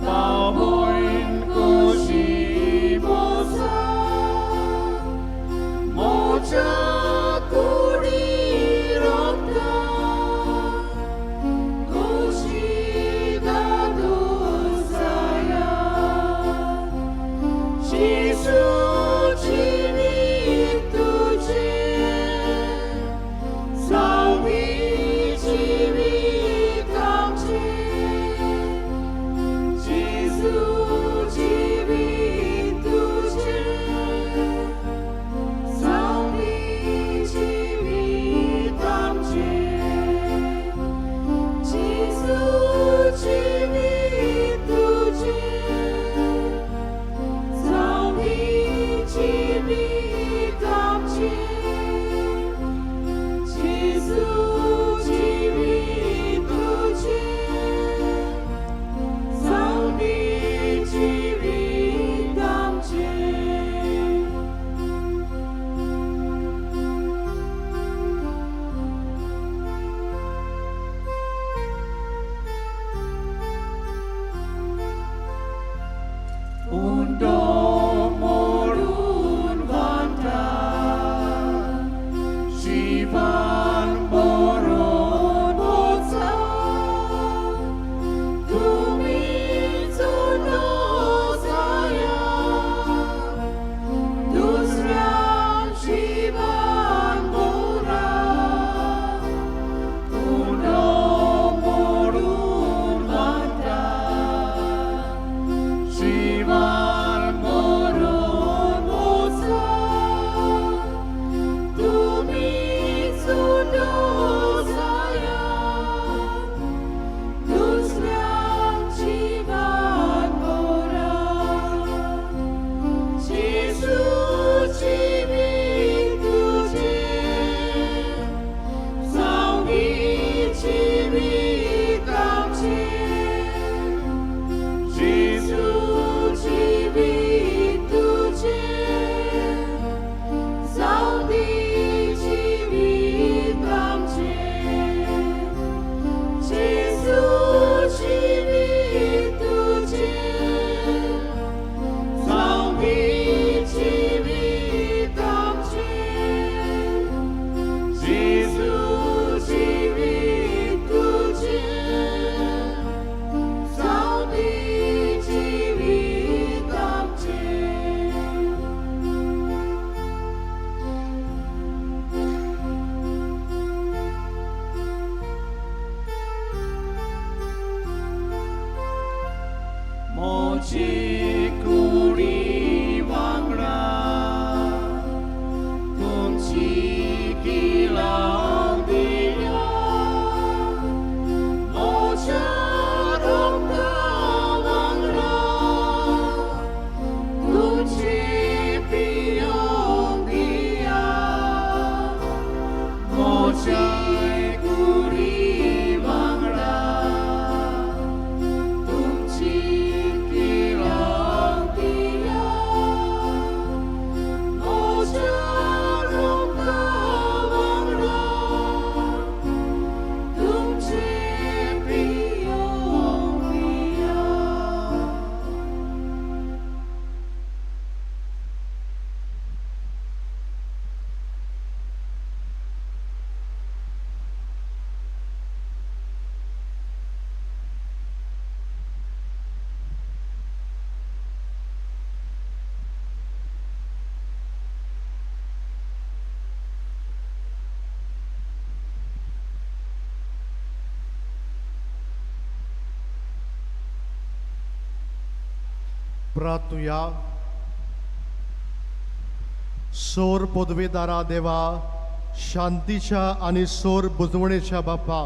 바오보인 곳이보사 모자 구리롭다 곳이가 노사야 지수 집이 두지 사위 집이 감지 지수 집이 두지 사위 집이 감지 지수 집이 두지 사위 집이 감지 지수 집이 두지 사위 집이 감지 운동 모른 van타 시반 모른 보사 두미 소노 आमच्याय कुडी वांगडा तुमची किळाव दिल्या म्हज्या रोगा वांगडा तुमचे प्रिय प्रिया. प्रार्थूया. सोर पदवेदारा देवा, शांतीच्या आणि सोर बुजवणेच्या बाप्पा,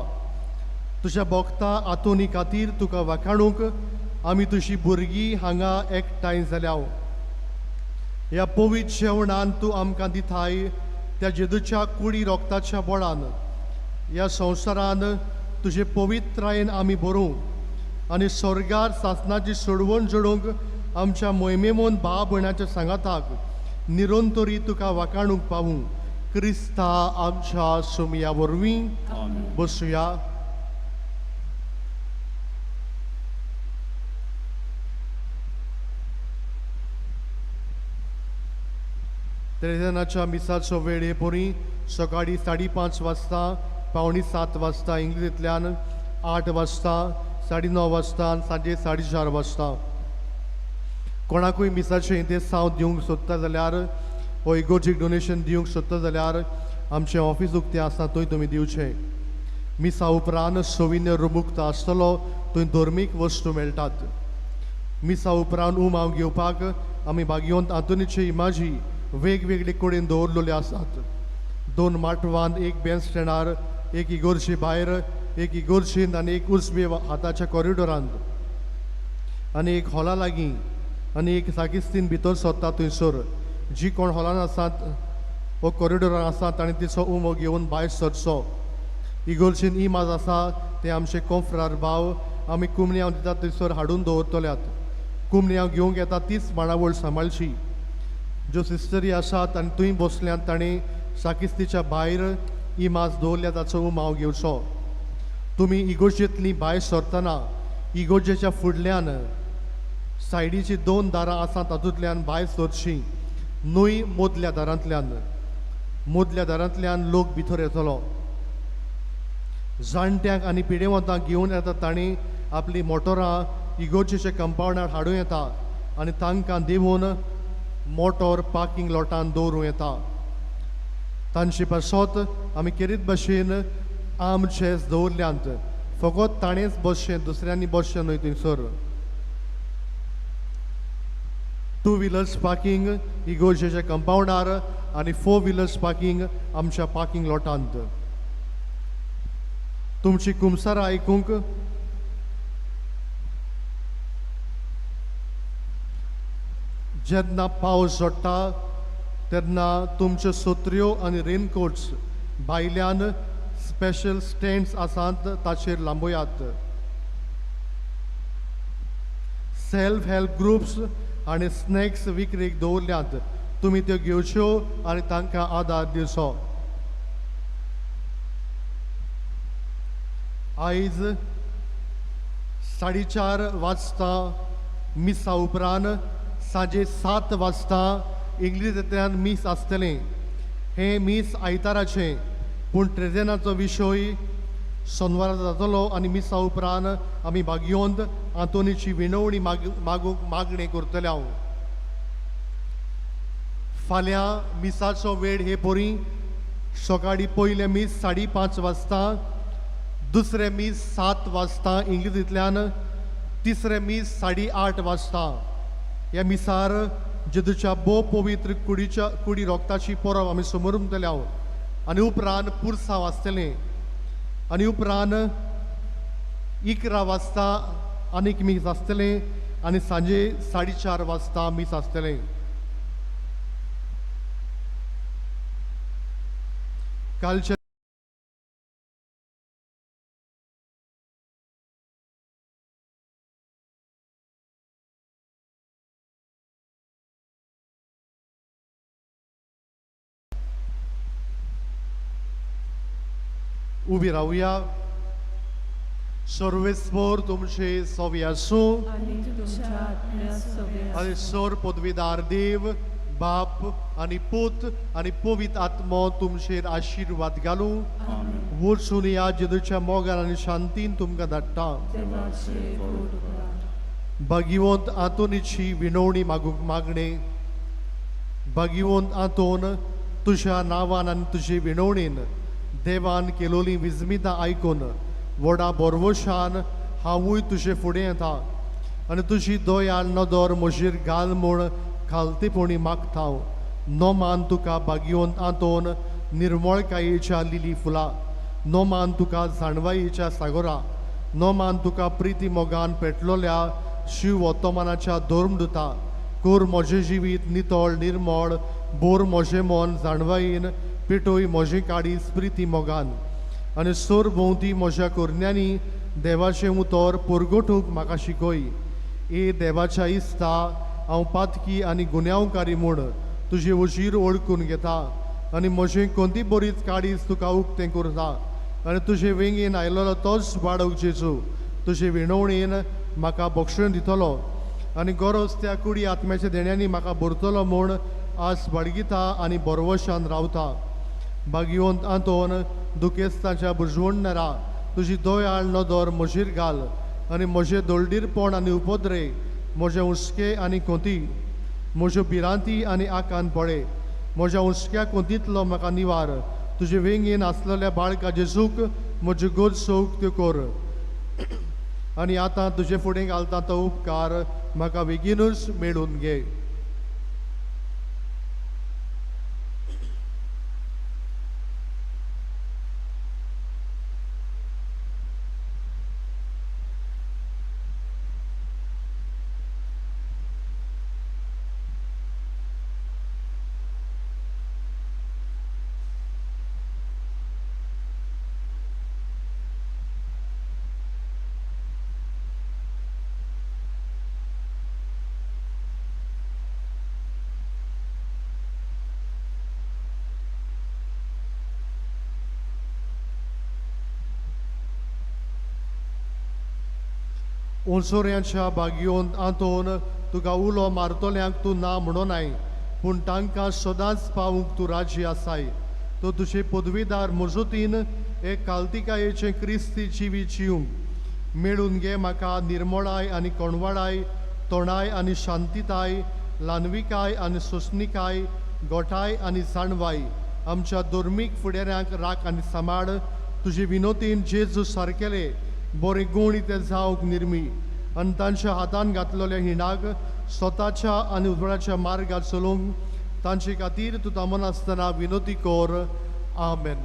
तुझ्या भक्ता आतोनी खातीर तुका वखाणूक आमी तुझी भुरगीं हांगा एकठांय जाल्या. ह्या पवित्र जेवणान तूं आमकां दिताय त्या जेजूच्या कुडी रोगताच्या बोळान ह्या संवसारान तुजे पवित्रायेन आमी भरूं आनी स्वर्गार सासनाची सोडवण जोडूंक आमच्या मोहिमेमोन भाव भयणाच्या सांगाताक निरंतरी तुका वखाणूक पावूं. क्रिस्ता आमच्या सुमया वरवीं. बसूया. तेरेनाच्या मिसाचो वेळ हे पोरी सकाळी 5:30 वाजता, 6:45 वाजता इंग्लिशींतल्यान, 8 वाजता, 9:30 वाजता आनी सांजे 4:30 वाजता. कोणाकूय मिसाचें इथे साव दिवंक सोदता जाल्यार वो इगोर्जीक डोनेशन दिवंक सोदता जाल्यार आमचें ऑफिस उक्तें आसा थंय तुमी दिवचें. मिसा उपरांत सोविन्य रुमुक्त आसतलो, थंय धर्मीक वस्तू मेळटात. मिसा उपरांत हांव घेवपाक आमी भाग्यवंत आंतोनीचे इमाजी वेगवेगळे कडेन दवरलेले आसात. 2 माटवान, 1 बँड स्टँडार, 1 इगोर्जे भायर, 1 इगोर्जेंत आनी 1 उजवे हाताच्या कॉरिडोरांत आनी 1 हॉला लागीं आनी 1 साकिस्तीन भितर सोदता थंयसर. जी कोण हॉलान आसात वो कॉरिडोरान आसात तांणी तिचो उमो घेवन भायर सरचो. इगोर्जेन इमाज आसा ते आमचे कोंफरार भाव आमी कुमण्यां दितात थंयसर हाडून दवरतल्यात. कुमण्यां घेवंक येता तीच मांडावळ सांबाळची. ज्यो सिस्टरी आसात आनी थंय बसल्यात तांणी साकिस्तीच्या भायर इमाज दवरल्या ताचो उमो हांव घेवचो. तुमी इगोर्जेंतलीं भायर सरतना इगोर्जेच्या फुडल्यान सायडीची 2 दारां आसात तातूंतल्यान भायर सरची. न्हय मदल्या दारांतल्यान. मदल्या दारांतल्यान लोक भितर येतलो. जाणट्यांक आनी पिडेवंतांक घेवन येता तांणी आपली मोटरां इगोर्जेच्या कंपावंडार हाडूं येता आनी तांकां दिवन मोटोर पार्किंग लॉटान दवरूं येता. तांचे पासत आमी केरीत भाशेन आर्म चेअर्स दवरल्यांत. फकत ताणेंच बसचें, दुसऱ्यांनी बसचें न्हय थंयसर. 2 व्हिलर्स पार्किंग इगोर्जेच्या कंपावंडार आनी 4 व्हिलर्स पार्किंग आमच्या पार्किंग लॉटांत. तुमची कुमसारां आयकूंक जेन्ना पावस झडटा तेन्ना तुमच्यो सत्र्यो आनी रेनकोट्स भायल्यान स्पेशल स्टँड्स आसात ताचेर लांबयात. सेल्फ हेल्प ग्रुप्स आनी स्नॅक्स विक्रेक दवरल्यात. तुमी त्यो घेवच्यो आनी तांकां आदार दिवचो. आयज 4:30 वाजता मिसा उपरांत सांजे 7 वाजता इंग्लिशींतल्यान मीस आसतलें. हें मीस आयताराचें, पूण ट्रेजेनाचो विशय सोनवारा जातलो आनी मिसा उपरांत आमी भाग्यवंत आंतोनीची विणवणी मागूंक मागणें करतले. हांव फाल्यां मिसाचो वेळ हे पोरी सकाळी पयलें मीस 5:30 वाजता, दुसरें मीस 7 वाजता इंग्लिशींतल्यान, तिसरें मीस 8:30 वाजता. ह्या मिसार जेजूच्या भोव पवित्र कुडी रोगताची परब आमी समोरून आनी उपरांत पुरसांव आसतलें आनी उपरांत 11 वाजता आनीक मीस आसतलें आनी सांजे 4:30 वाजता मीस आसतलें. कालच्या उबी रावया. सर्वेस्पर तुमचे सोवी आसूं आणि तुमच्या आत्म्या सोबे आनी सर पदवीदार देव बाप आनी पूत आनी पवित्र आत्मो तुमचेर आशिर्वाद घालूं. वचून ह्या जेजूच्या मोगान आनी शांतीन तुमकां धाडटा. देवाचे गोड करा. भागिवंत आंतोनीची विनवणी मागूंक मागणे. भागिवंत आंतोन तुज्या नांवान आनी तुजे विनवणेन देवान केलोली विजमितां आयकून व्हडा बोरवोशान हांवूय तुजे फुडें येता आनी तुजी दोयाळ नदर म्हजेर घाल म्हूण खालतेपणी मागता. नोमान तुका भागिवंत आंतोन निर्मळकायेच्या लिली फुलां. नोमान तुका जाणवायेच्या सागोरा. नोमान तुका प्रिती मोगान पेटलोल्या शिव वर्तमानाच्या धर्मदुता. कोर म्हजें जिवीत नितळ निर्मळ. बोर म्हजें मन जाणवायेन. पेटोय म्हजें काडीस प्रिती मोगान. आनी सोर भोंवती म्हज्या कोरण्यांनी देवाचें उतर परगटूंक म्हाका शिकय. ए देवाच्या इस्ता हांव पातकी आनी गुन्यांवकारी म्हूण तुजे उजीर ओळखून घेता आनी म्हजें कोणती बरीच काडीस तुका उक्तें करता. आनी तुजे वेंगेन आयलोलो तोच वाडोवक जेजू तुजे विणवणेन म्हाका भक्षण दितलो आनी गरज त्या कुडी आत्म्याच्या देण्यांनी म्हाका भरतलो म्हूण आस बाळगिता आनी बोरवशान रावता. भागिवंत आंतोन दुखेस्तांच्या बुजवणणारा तुजी दोयाळ नदर म्हजेर घाल आनी म्हजें दोळडीरपण आनी उपद्रे म्हजें हुस्के आनी कोंती म्हज्यो भिरांती आनी आकांत पळे. म्हज्या हुस्क्या कोंतींतलो म्हाका निवार. तुजे वेंगेन आसलेल्या बाळका जेजूक म्हज्यो गोड सोक त्यो कर आनी आतां तुजे फुडें घालता तो उपकार म्हाका बेगीनूच मेळून घे. ओसोऱ्यांच्या भागिवंत आंतोन तुका उलो मारतोल्यांक तूं ना म्हणोनाय पूण तांकां सदांच पावूंक तूं राजी आसाय. तो तुजे पदवीदार मजतीन एक काल्तिकायेचें क्रिस्ती जिवी जिवंक मेळून घे म्हाका निर्मळाय आनी कोणवाडाय, तोणाय आनी शांतीताय, ल्हानविकाय आनी सोंसणीकाय, गोठाय आनी जाणवाय आमच्या धर्मीक फुडाऱ्यांक राख आनी सांबाळ. तुजे विनोतीन जेजू सारकेले बरे गूण ते जावंक निर्मी आनी तांच्या हातान घातलेल्या हिणाक स्वताच्या आनी उजवाडाच्या मार्गात चलोवंक तांचे खातीर तूं तामन आसतना विनोती कर. आमेन.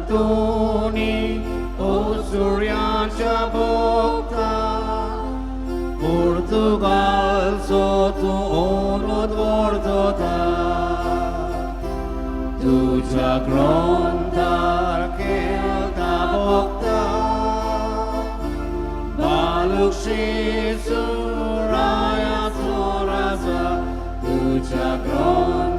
Sant'Antoni, osuriancia bocca, Portugal sotto ono dvordota, tuja gronda kelta bocca, baluk shisu raya soraza, tuja gronda